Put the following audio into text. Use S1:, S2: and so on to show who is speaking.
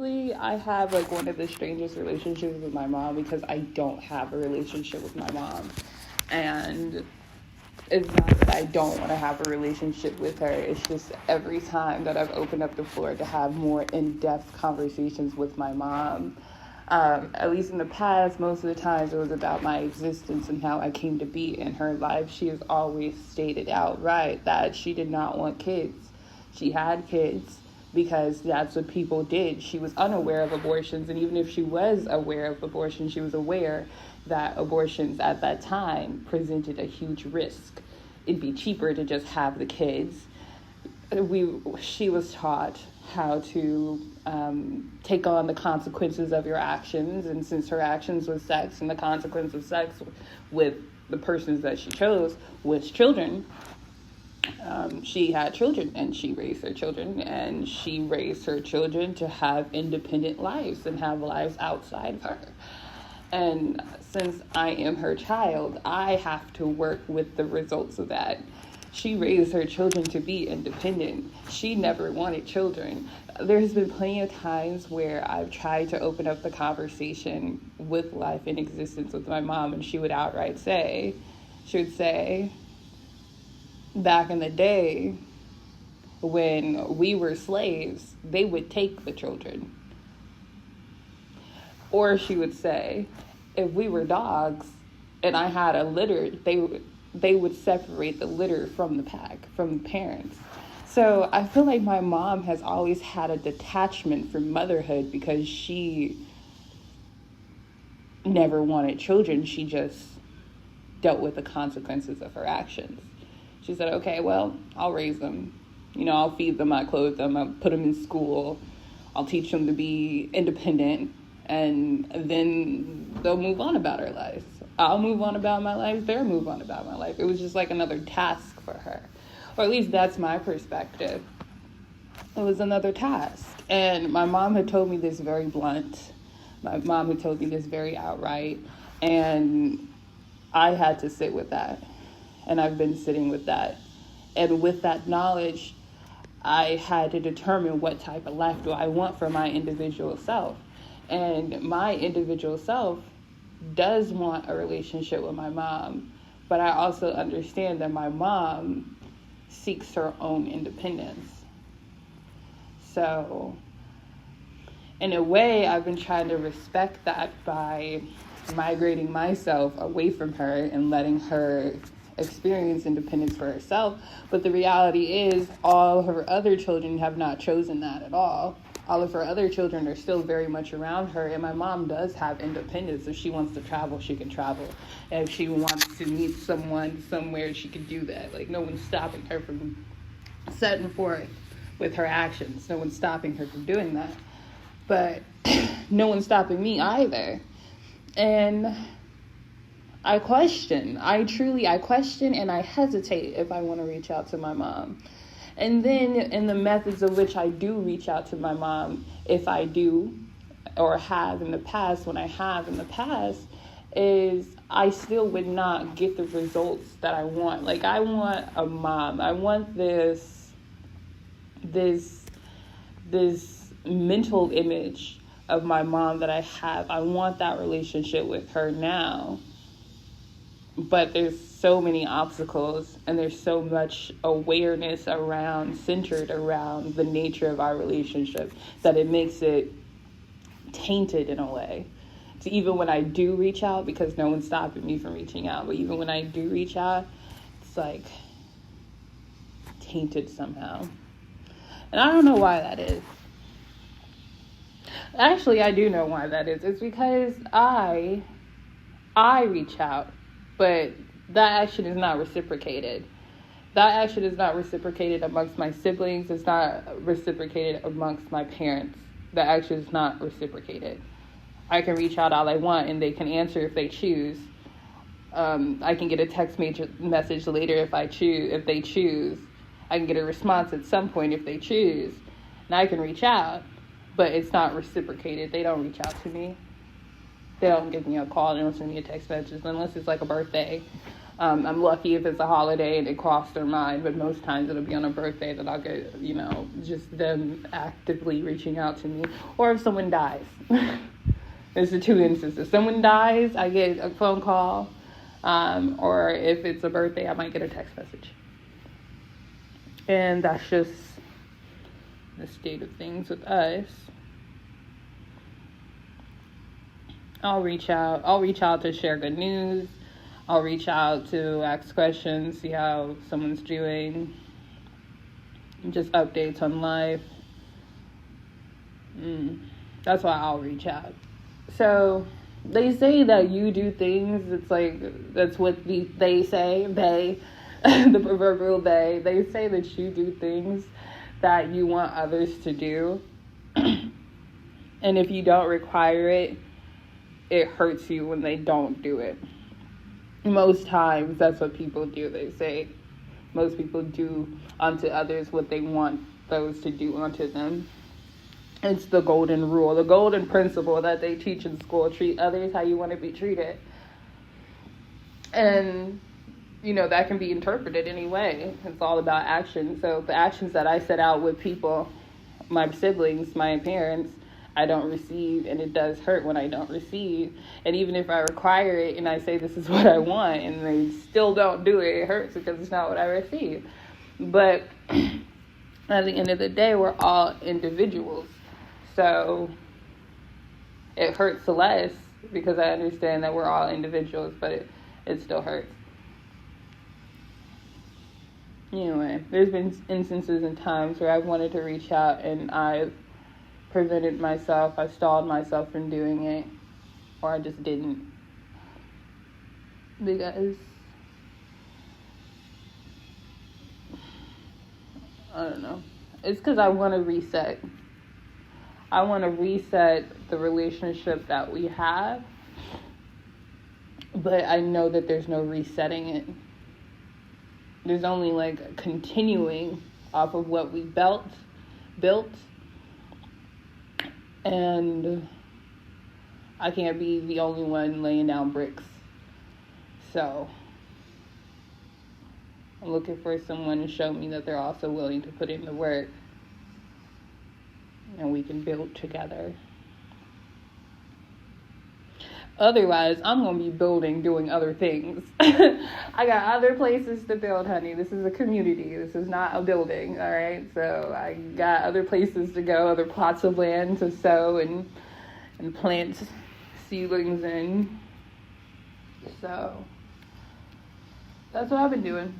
S1: I have like one of the strangest relationships with my mom because I don't have a relationship with my mom. And it's not that I don't want to have a relationship with her. It's just every time that I've opened up the floor to have more in-depth conversations with my mom, at least in the past, most of the times it was about my existence and how I came to be in her life. She has always stated outright that she did not want kids. She had kids because that's what people did. She was unaware of abortions, and even if she was aware of abortion, she was aware that abortions at that time presented a huge risk. It'd be cheaper to just have the kids. She was taught how to take on the consequences of your actions, and since her actions was sex, and the consequence of sex with the persons that she chose was children, she had children, and she raised her children, and she raised her children to have independent lives and have lives outside of her. And since I am her child, I have to work with the results of that. She raised her children to be independent. She never wanted children. There's been plenty of times where I've tried to open up the conversation with life and existence with my mom, and she would outright say, back in the day, when we were slaves, they would take the children. Or she would say, if we were dogs and I had a litter, they would separate the litter from the pack, from the parents. So I feel like my mom has always had a detachment from motherhood because she never wanted children. She just dealt with the consequences of her actions. She said, okay, well, I'll raise them. I'll feed them, I'll clothe them, I'll put them in school. I'll teach them to be independent, and then they'll move on about their lives. I'll move on about my life, they'll move on about my life. It was just like another task for her. Or at least that's my perspective. It was another task. And my mom had told me this very blunt. My mom had told me this very outright. And I had to sit with that. And I've been sitting with that. And with that knowledge, I had to determine what type of life do I want for my individual self. And my individual self does want a relationship with my mom. But I also understand that my mom seeks her own independence. So, in a way, I've been trying to respect that by migrating myself away from her and letting her experience independence for herself. But the reality is all of her other children have not chosen that at all. All of her other children are still very much around her, and my mom does have independence. If she wants to travel, she can travel. And if she wants to meet someone somewhere, she can do that. Like, no one's stopping her from setting forth with her actions. No one's stopping her from doing that. But no one's stopping me either. And I question and I hesitate if I want to reach out to my mom. And then in the methods of which I do reach out to my mom, if I do, or have in the past, when I have in the past, is I still would not get the results that I want. Like, I want a mom. I want this mental image of my mom that I have. I want that relationship with her now. But there's so many obstacles, and there's so much awareness centered around the nature of our relationship, that it makes it tainted in a way. So even when I do reach out, because no one's stopping me from reaching out, but even when I do reach out, it's like tainted somehow. And I don't know why that is. Actually, I do know why that is. It's because I reach out, but that action is not reciprocated. That action is not reciprocated amongst my siblings. It's not reciprocated amongst my parents. That action is not reciprocated. I can reach out all I want, and they can answer if they choose. I can get a text message later if they choose. I can get a response at some point if they choose. And I can reach out, but it's not reciprocated. They don't reach out to me. They don't give me a call. They don't send me a text message unless it's like a birthday. I'm lucky if it's a holiday and it crossed their mind, but most times it'll be on a birthday that I'll get, just them actively reaching out to me. Or if someone dies. There's the two instances. Someone dies, I get a phone call. Or if it's a birthday, I might get a text message. And that's just the state of things with us. I'll reach out to share good news. I'll reach out to ask questions, see how someone's doing, just updates on life. That's why I'll reach out. So they say that you do things, it's like, that's what they say, the proverbial they say that you do things that you want others to do. And if you don't require it, it hurts you when they don't do it. Most times, that's what people do. They say most people do unto others what they want those to do unto them. It's the golden rule, the golden principle that they teach in school. Treat others how you want to be treated. And, that can be interpreted any way. It's all about action. So the actions that I set out with people, my siblings, my parents, I don't receive, and it does hurt when I don't receive. And even if I require it and I say this is what I want and they still don't do it, it hurts because it's not what I receive. But at the end of the day, we're all individuals. So it hurts less because I understand that we're all individuals, but it still hurts. Anyway, there's been instances and times where I've wanted to reach out and I've prevented myself, I stalled myself from doing it, or I just didn't. Because, I don't know. It's because I want to reset. I want to reset the relationship that we have, but I know that there's no resetting it. There's only continuing off of what we built, and I can't be the only one laying down bricks. So I'm looking for someone to show me that they're also willing to put in the work, and we can build together. Otherwise, I'm going to be doing other things. I got other places to build, honey. This is a community. This is not a building, all right? So I got other places to go, other plots of land to sow and plant seedlings in. So that's what I've been doing.